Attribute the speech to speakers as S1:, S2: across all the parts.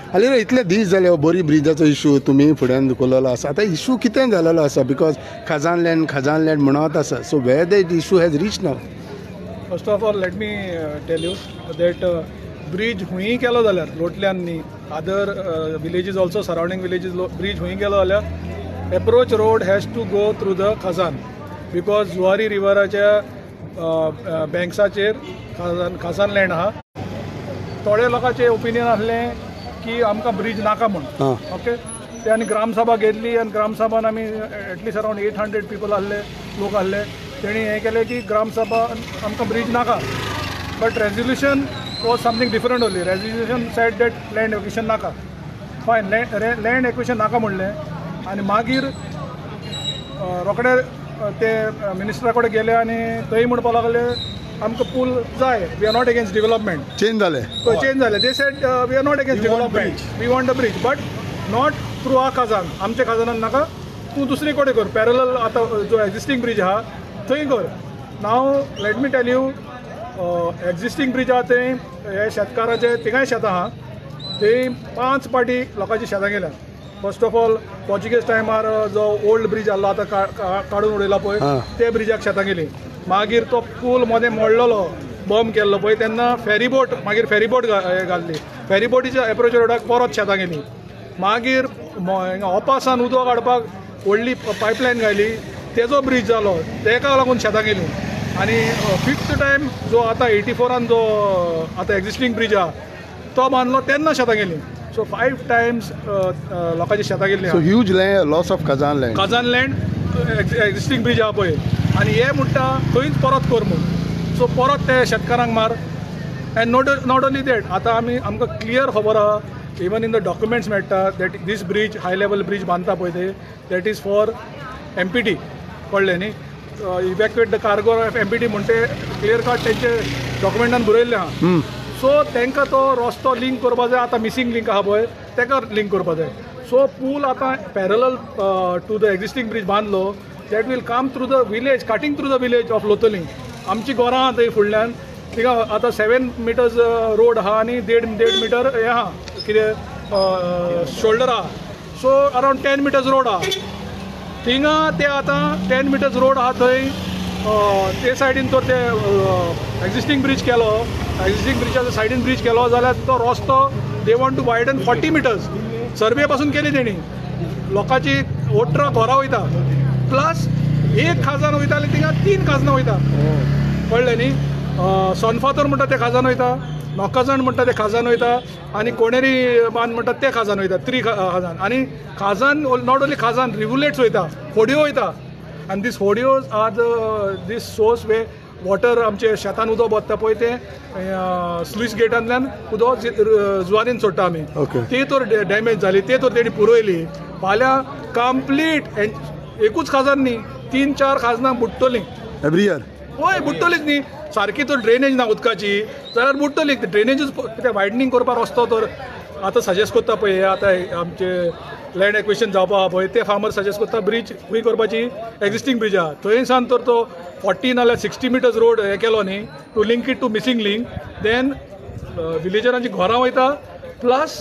S1: आले रे इतले दीस जाले बरी ब्रिजाचो इशू तुमी फुड्यान दुखलेलो आसा आतां इशू कितें जालेलो आसा बिकॉज खजान लँड म्हणत आसा so where that issue has reached now.
S2: First of all let me tell you that bridge हुंय केलो जाल्यार लोटल्यान न्ही other villages also surrounding villages bridge हुंय केलो जाल्यार approach road has to go through the khazan because Zuari रिवराच्या बँक्साचेर खजान लँड आहा. थोड्या लोकांचें ओपिनियन आसलें की आमकां ब्रिज नाका म्हूण ओके ते आनी ग्रामसभा घेतली आनी ग्रामसभान आमी एटलीस्ट अरावंड 800 पीपल आहले लोक आहले तेणी हें केलें की ग्रामसभा आमकां ब्रिज नाका but resolution was something different only. Resolution sed that land acquisition नाका फायन लँड एक्विशन नाका म्हणलें आनी मागीर रोखडे ते मिनिस्टरा कडेन गेले आनी थंय म्हणपाक लागले आमकां पूल जाय we are not against development.
S1: Change जाले
S2: they said we are not against development we want the bridge but not through a खजान आमच्या खजानान नाका तूं दुसरे कडेन कर पॅरलल आतां जो एक्झिस्टींग ब्रिज आहा थंय कर. Now let me tell you existing bridge आहा थंय हे शेतकाराचे थिंगाय शेतां आहा थंय 5 पाटी लोकांची शेतां गेल्या. फर्स्ट ऑफ ऑल पोर्चुगीज टायमार जो ओल्ड ब्रिज आसलो आतां काडून उडयला पळय ते ब्रिजाक शेतां गेली. मागीर तो पूल मदें मोडलेलो बंब केल्लो पळय तेन्ना फेरीबोट मागीर फेरीबोट घाल्ली फेरीबोटीच्या एप्रोच रोडाक परत शेतां गेली. मागीर ओपासान उदक काडपाक व्हडली पायपलायन घाली तेजो ब्रिज जालो तेका लागून शेतां गेली. आनी 5th टायम जो आतां 84 जो आतां एक्झिस्टींग ब्रिज आहा तो बांदलो तेन्ना शेतां गेली. सो 5 टायम्स लोकांची शेतां गेल्ली.
S1: सो ह्यूज लॉस ऑफ खजान
S2: लँड एक्झिस्टींग ब्रिज आहा पळय आनी हे म्हणटा थंयच परत कर म्हूण. सो परत ते शेतकारांक मार एंड नॉट ओन्ली दॅट आतां आमकां क्लियर खबर आहा इवन इन द डॉक्युमेंट्स मेळटा that this bridge high level bridge बांदता पळय ते दॅट इज फॉर MPT कळ्ळें न्ही evacuate the cargo of MPT म्हणून ते क्लियर कट तेंचे डॉक्युमेंटान बरयल्लें आहा. सो तांकां तो रस्तो लिंक करपा जाय आतां मिसींग लिंक आहा पळय ताका लिंक करपा जाय. सो पूल आतां parallel to the existing bridge बांदलो that will come through the village cutting through the village of Loutolim. आमची घरां आहा थंय फुडल्यान थिंगा आतां 7 मिटर्स रोड आहा आनी 1.5 मिटर हें आहा कितें शोल्डर आहा. सो अरावंड 10 मिटर्स रोड आहा थिंगा ते आतां 10 मिटर्स रोड आहा थंय ते सायडीन तो ते एक्झिस्टींग ब्रिज केलो एक्झिस्टींग ब्रिजाच्या सायडीन ब्रिज केलो जाल्यार तो रस्तो दे वॉन्ट टू वायडन 40 मिटर्स. सर्वे पासून केली तेणी लोकांची ओट्रा घरां वयता प्लस एक खजान वयता आनी थिंगा 3 खजनां वयता कळ्ळें न्ही. सोनफातर म्हणटा ते खजान वयता नोकाजाण म्हणटा ते खजान वयता आनी कोणेरी बांद म्हणटा ते खजान वयता 3 खजान आनी खजान नॉट ओन्ली खजान रिव्हुलेट्स वयता होडयो वयता आनी दीस होडयोज are these source way water आमचे शेतान उदक बसता पळय ते स्लूइस गेटांतल्यान उदक जुवारीन सोडटा आमी ती तर डॅमेज जाली ते तर तेणी पुरयली. फाल्यां कंप्लीट एकूच खजान न्ही 3-4 खजनां बुडटलीं
S1: एवरी इयर.
S2: हय बुडटलीच न्ही सारकी तर ड्रेनेज ना उदकाची जाल्यार बुडटली. ड्रेनेजूच ते वायडनींग करपाक रस्तो तर आतां सजेस्ट करता पळय आतां आमचे लँड एक्विशन जावपा आहा पळय ते फार्मर सजेस्ट करता ब्रिज खंय करपाची एक्झिस्टींग ब्रिज आहा थंयसान तर तो 40 नाल्यार 60 मिटर्स रोड हे केलो न्ही to link it to missing link then विलेजरांची घरां वयता प्लस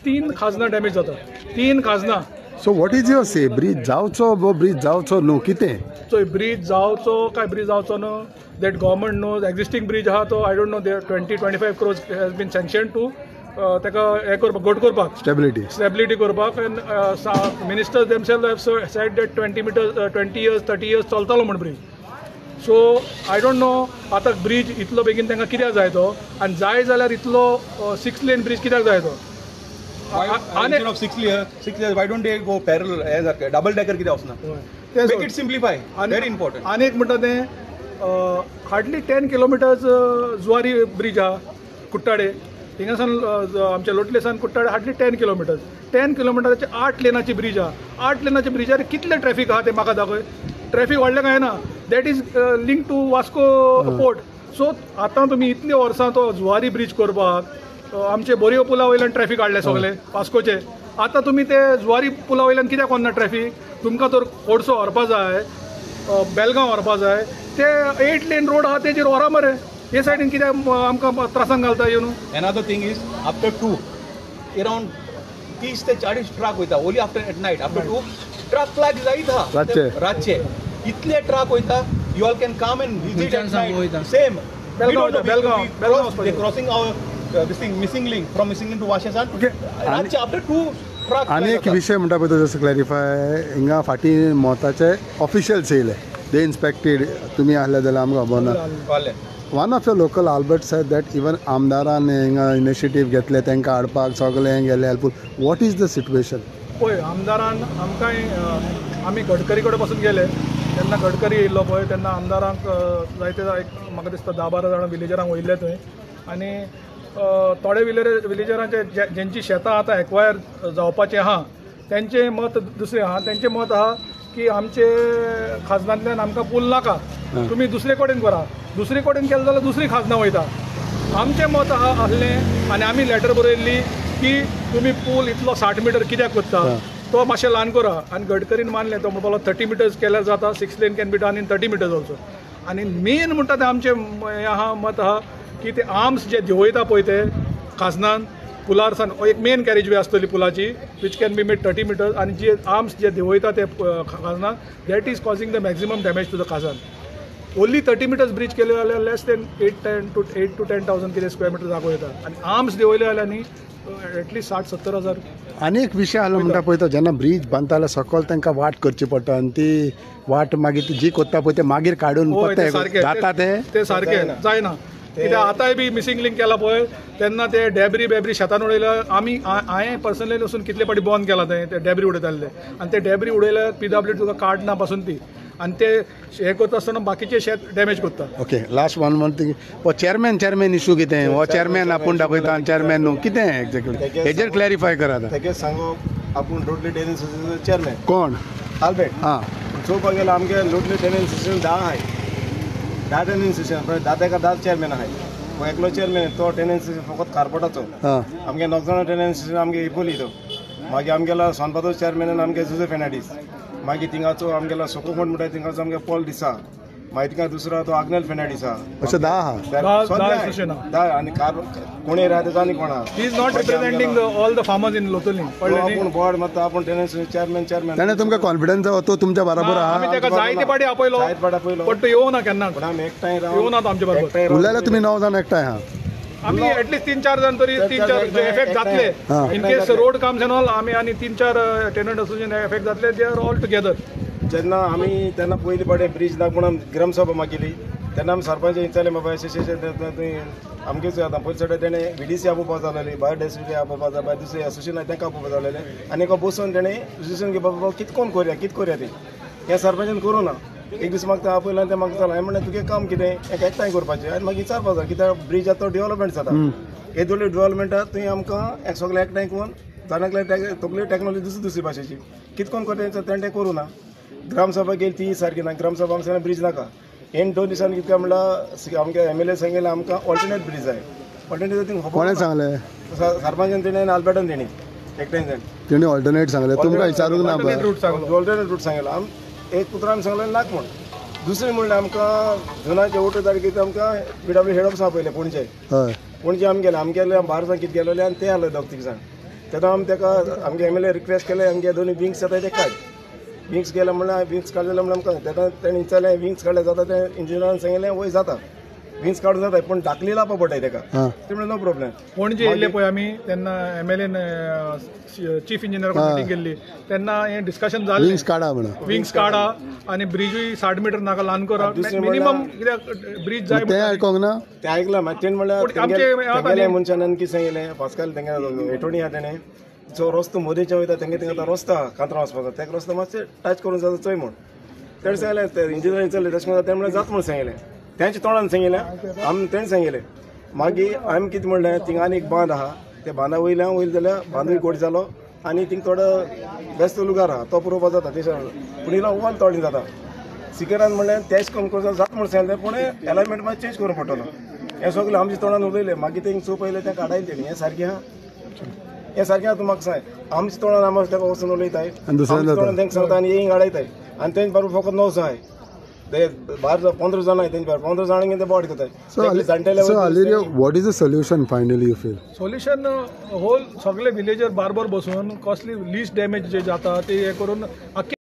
S2: 3 खजनां डॅमेज जाता 3 खजनां.
S1: So what is your say bridge जावचो वो ब्रिज जावचो न्हू कितें.
S2: सो ब्रिज जावचो काय ब्रिज जावचो न्हू that government knows existing bridge आहा तो I don't know there 20-25 crores has been sanction to ताका हें करपाक घट करपाक स्टेबिलिटी करपाक and ministers themselves have said that 20 years 30 years चलतलो म्हण bridge. So I don't know आतां ब्रिज इतलो बेगीन तांकां कित्याक जाय तो आनी जाय जाल्यार इतलो 6 lane ब्रिज कित्याक जाय तो.
S3: Instead of 6 layers, why don't they go parallel as a double decker? किती असना? Make it simplify. Very important.
S2: आणि एक म्हणटा तें हार्डली 10 kilometers जुवारी ब्रिज आहा कुट्टाडे थिंगासान आमच्या लोटलेसान कुट्टाडे हार्डली 10 kilometers 10 kilometerचे 8 लेनाची ब्रिज आहा 8 लेनाची ब्रिजार कितले ट्रॅफिक आहा ते म्हाका दाखय. ट्रॅफिक वाडलें काय ना that is link to Vasco port. So आतां तुमी इतले वर्सां तो जुवारी ब्रिज करपाक आमचे बोरयो पुला वयल्यान ट्रॅफिक हाडले सगळे वास्कोचे. आतां तुमी ते जुवारी पुला वयल्यान कित्याक कोन्ना ट्रॅफिक तुमकां तर कोडसो व्हरपा जाय बेलगांव व्हरपा जाय ते 8 lane रोड आहा तेजेर व्हरा मरे हे सायडीन कित्याक आमकां त्रासान घालता येवन.
S3: Another thing is after 2 around 30 ते 40 ट्रक वयता only after at night after 2 truck लाग जायत
S1: रातचे.
S3: हा रातचे इतले ट्रक वयता you all can come and visit at night same
S2: Belgaum
S3: crossing our this thing missing link from missing link to वाशेसान रातचे आफ्टर 2 ट्रक
S1: आनी एक विशय म्हणटा पळय तो जसो क्लॅरिफाय हिंगा फाटी मोताचे ऑफिशियल्स येयले दे इन्स्पेक्टेड तुमी आहले जाल्यार आमकां खबर ना one of the local Albert sed that even आमदारान हिंगा इनिशिएटीव घेतले तांकां हाडपाक सगळे गेले helpful what is the situation
S2: पळय आमदारान आमकांय आमी गडकरी कडेन पासून गेले तेन्ना गडकरी येयल्लो पळय तेन्ना आमदारांक जायते म्हाका दिसता 10-12 जाणां विलेजरांक वयल्ले थंय आनी थोडे विलेजरांचे जेंची शेतां आतां एक्वायर जावपाचें आहा तेंचें मत दुसरें आहा तेंचें मत आहा की आमचे खाजनांतल्यान आमकां पूल नाका तुमी दुसरे कडेन करा दुसरे कडेन केलें जाल्यार दुसरी खाजनां वयता आमचें मत आहलें आनी आमी लेटर बरयल्ली की तुमी पूल इतलो 60 मिटर कित्याक कोत्ता तो मातशें ल्हान करा आनी गडकरीन मानलें तो म्हणपाक 30 मिटर्स केल्यार जाता 6 lane can be done in 30 metres also आनी मेन म्हणटा तें आमचें हें आहा मत आहा की ते आर्म्स जे देंवयता पळय ते खाजनान पुलार सान एक मेन कॅरेज वे आसतली पुलाची which can be made 30 metres आनी जे आर्म्स जे देंवयता ते खाजनान that is causing the maximum damage to the खाजन ओन्ली 30 मिटर्स ब्रीज केले जाल्यार लेस देन 8 to 10,000 कितें स्क्वेअर मिटर जागो येता आनी आर्म्स देंवयले जाल्यार न्ही एटलीस्ट 60-70 हजार
S1: आनी एक विशय आसलो म्हणटा पळय तो जेन्ना ब्रीज बांदता जाल्यार सकयल तांकां वाट करची पडटा आनी ती वाट मागीर ती जी कोत्ता पळय ते मागीर काडून जाता
S2: ते सारकें जायना कित्याक आतांय बी मिसिंग लिंक केला पळय तेन्ना ते डॅब्री शेतान उडयल्या आमी हांवें पर्सनली वचून कितले फावटी बंद केला ते डॅब्री उडयताले आनी ते डॅब्री उडयल्या PWD तुका कार्ड ना पासून ती आनी ते हे करता आसतना बाकीचे शेत डॅमेज करता
S1: ओके लास्ट वन मंथ हो चेअरमॅन इशू कितें हो चेअरमॅन आपूण दाखयता आनी चेअरमॅन न्हू कितें एक्झॅक्टली हेजेर क्लॅरिफाय करात
S4: तेगे सांगो आपूण लोटली टेनन्स असोसिएशन चेअरमॅन
S1: कोण
S4: आल्बर्ट
S1: हां
S4: चोवपाक गेल्यार आमगे लोटली टेनन्स असोसिएशन 10 आहाय 10 टेनन्स असोसिएशन पण 10 चेअरमॅन आहाय हो एकलो चेअरमॅन तो टेनन्स फकत कारपोटाचो आमगे 9 जाणां टेनन्स असोसिएशन आमगे इपोली तो मागीर आमगेलो सोनपातो चेअरमॅन आमगे जुझे फेर्नांडीस मागीर थिंगाचो आमगेलो सोकोफोंड म्हणटा थिंगाचो आमगे पॉल दिसा मागीर थिंगा दुसरो तो आग्नेल फेर्नांडीस आहा
S1: अशें 10 आहा
S4: 10 आनी कोणी राहता आनी कोण आहा
S2: he is not representing all the farmers in Loutolim
S4: आपूण बोर्ड मारता आपूण टेनन्स चेअरमॅन
S1: ताणें तुमकां कॉन्फिडन्स तो तुमच्या बरोबर
S2: आमी
S1: आहा
S2: तेका जायते पाटी आपयलो
S4: पयलो
S2: बट तो येवना केन्ना
S4: पण आमी एकठांय
S2: येवना तो आमचे बरोबर
S1: उरलेले तुमी 9 जाण एकठांय आहा
S2: आमी एटलीस्ट 3-4 जाण तरी 3-4 एफेक्ट जातले in case road calms end all आमी आनी 3-4 टेनंट असोसिएशन एफेक्ट जातले दे आर ऑल टुगेदर
S4: जेन्ना आमी तेन्ना पयलीं पावटी ब्रीज नाका म्हूण ग्रामसभा मागिल्ली तेन्ना आमी सरपंच विचारलें बाबा एसोसिएशन थंय आमगेच आतां पयलीं सायड तेणें VDC आपोवपाक जालेली भायर डेसिटी आपोवपाक जाय भायर दुसरे एसोसिएशन आसा तांकां आपोवपाक जालेलें आनी एका बसून तेणें एसोसिएशन घेवपा बाबा कितें करया ती हें सरपंचान करूं ना एक दीस म्हाका आपयलें तें म्हाका जालें हांवें म्हणलें तुगे काम कितें एक एकठांय करपाचें आनी मागीर विचारपाक जाय कित्याक ब्रीज आतां तो डेवलपमेंट जाता हे दोळे डेवलपमेंटाक थंय आमकां एक सगळें एकठांय करून जाणांक तगली टॅक्नॉलॉजी दुसरी भाशेची कितें करून करता तेणें करूं ना ग्रामसभा गेली ती सारकी ना ग्रामसभा आमच्या ब्रीज नाका हे 2 दिसांनी कितें म्हणल्यार आमगे MLA सांगलें आमकां ऑल्टरनेट ब्रीज जाय ऑल्टरनेट
S1: कोणें सांगलें
S4: सरपंचान तेणें आनी आल्बर्टान तेणी एकठांय जाण
S1: तेणी ऑल्टरनेट सांगलें तुमकां विचारूंक ना
S4: ऑल्टरनेट रूट सांगलें आमी एक पुत्रान सांगलें नाक म्हूण दुसरें म्हणलें आमकां जुनाचे 8 तारखेक आमकां PWD हेड ऑफिस आपयलें पणजे
S1: हय
S4: पणजे आमी गेले 12 कितें गेलेले आनी ते आले 2-3 जाण तेन्ना आमी तेका आमगे MLA रिक्वेस्ट केलें आमगे दोनी विंग्स येताय ते काड विंग्स गेले म्हणल्यार विंग्स काडले म्हणल्यार आमकां तेन्ना तेणें विचारलें विंग्स काडले जाता तें इंजिनियरान सांगलें वय जाता विंग्स काडून जाता पण धाकली लावपा पडटाय तेका ते म्हणलें नो प्रॉब्लेम
S2: पणजे येयल्ले पळय आमी तेन्ना MLAन चीफ इंजिनियर मिटींग केल्ली तेन्ना हें डिस्कशन जालें विंग्स काडा आनी ब्रिजूय 60 मिटर नाका ल्हान करा मिनिमम कित्याक ब्रीज जाय
S1: तें आयकोंक ना
S4: तें आयकलां मागीर तेणें म्हणल्यार मनशान कितें सांगलें पास्काल तेंगे हेटोणी आहा तेणें जो रस्तो मोदीचे वयता तेंगे आतां रस्तो आहा कांतरां वचपाचो तेका रस्तो मातशें टच करून जाता चोय म्हूण तेणें सांगलें ते इंजिनियरींग चल्लें तशें म्हणल्यार तें म्हणल्यार जाता म्हूण सांगलें तेंच्या तोंडान सांगलें आमी तेणें सांगलें मागीर आमी कितें म्हणलें थिंगा आनी एक बांद आहा त्या बांदा वयल्यान जाल्यार बांदूय कोट जालो आनी थिंग थोडो बेस्ट लुगार आहा तो पुरोवपा जाता तेच्या पूण इला वॉल तोडीन जाता सिकरान म्हणलें तेच करून करून जाता म्हूण सांगलें पूण एलायमेंट मातशें चेंज करूंक पडटलो हें सगळें आमच्या तोंडान उलयलें मागीर तेंक चूप पयलें तें काडायलें तेणी हें सारकें आहा हें सारकें आहा तूं म्हाका सांग आमच्या तोंडान आमी तेका वचून उलयताय तोंडान तेंका सांगता आनी येंग आडयताय आनी तेंच बरोबर फकत 9 आहाय ते भायर 15 जाण तेंचे भायर 15 जाणांक ते बोवाड करताय
S1: So Aliria, what is the solution finally you feel?
S2: Solution whole सगळे विलेजर बारबर बसून कसली लिस्ट डॅमेज जे जाता ते हे करून